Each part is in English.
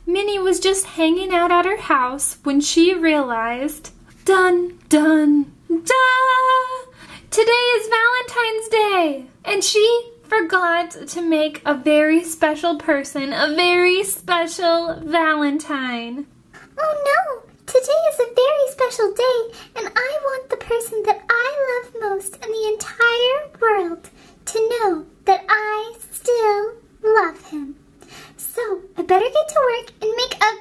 Minnie was just hanging out at her house when she realized, dun, dun, dun! Today is Valentine's Day! And she forgot to make a very special person a very special Valentine. Oh no! Today is a very special day, and I want the person that I love most in the entire world to know that I still love him. So, I better get to work and make a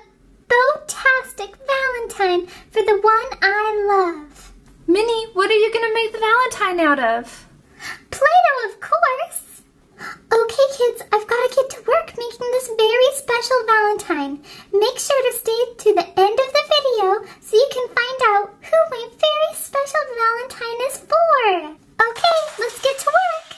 bow-tastic Valentine for the one I love. Minnie, what are you going to make the Valentine out of? Play-Doh, of course. Okay, kids, I've got to get to work making this very special Valentine. Make sure to stay to the end of the video so you can find out who my very special Valentine is for. Okay, let's get to work.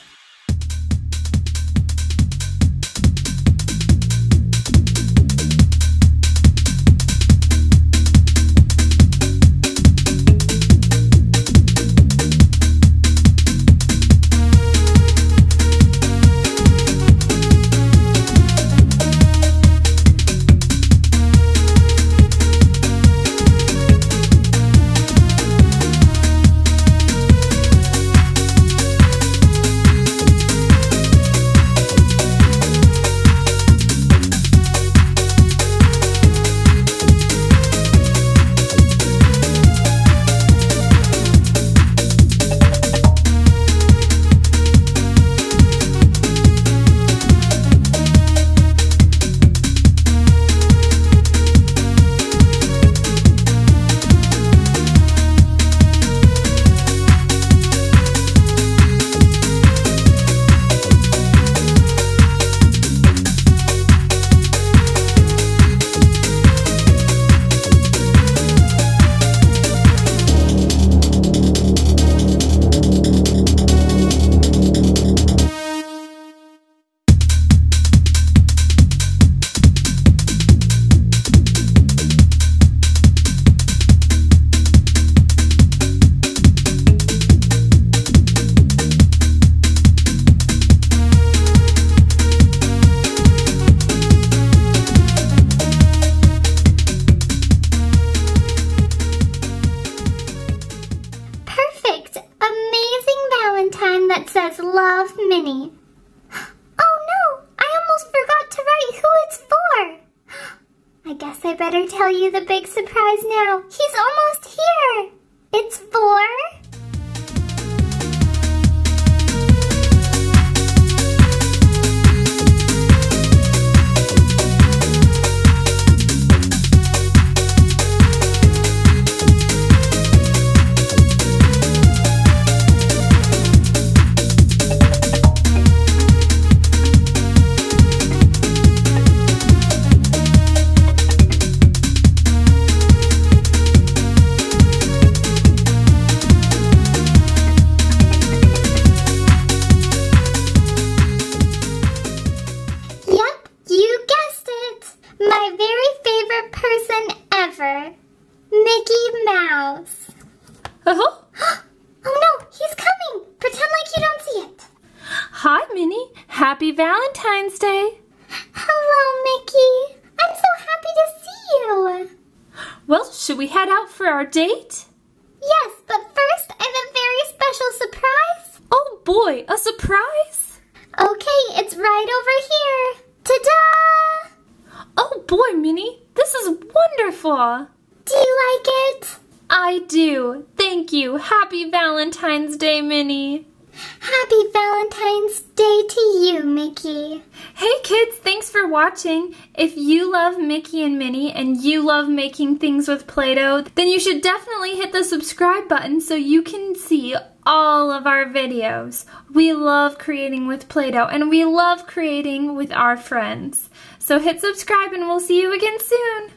That says Love Minnie. Oh no, I almost forgot to write who it's for. I guess I better tell you the big surprise now. He's almost here. It's for... Mickey Mouse. Oh no, he's coming. Pretend like you don't see it. Hi, Minnie. Happy Valentine's Day. Hello, Mickey. I'm so happy to see you. Well, should we head out for our date? Yes, but first I have a very special surprise. Oh boy, a surprise? Okay, it's right over here. Ta-da! Oh boy, Minnie, this is wonderful. Do you like it? I do. Thank you. Happy Valentine's Day, Minnie. Happy Valentine's Day to you, Mickey. Hey kids, thanks for watching. If you love Mickey and Minnie and you love making things with Play-Doh, then you should definitely hit the subscribe button so you can see all of our videos. We love creating with Play-Doh and we love creating with our friends. So hit subscribe and we'll see you again soon.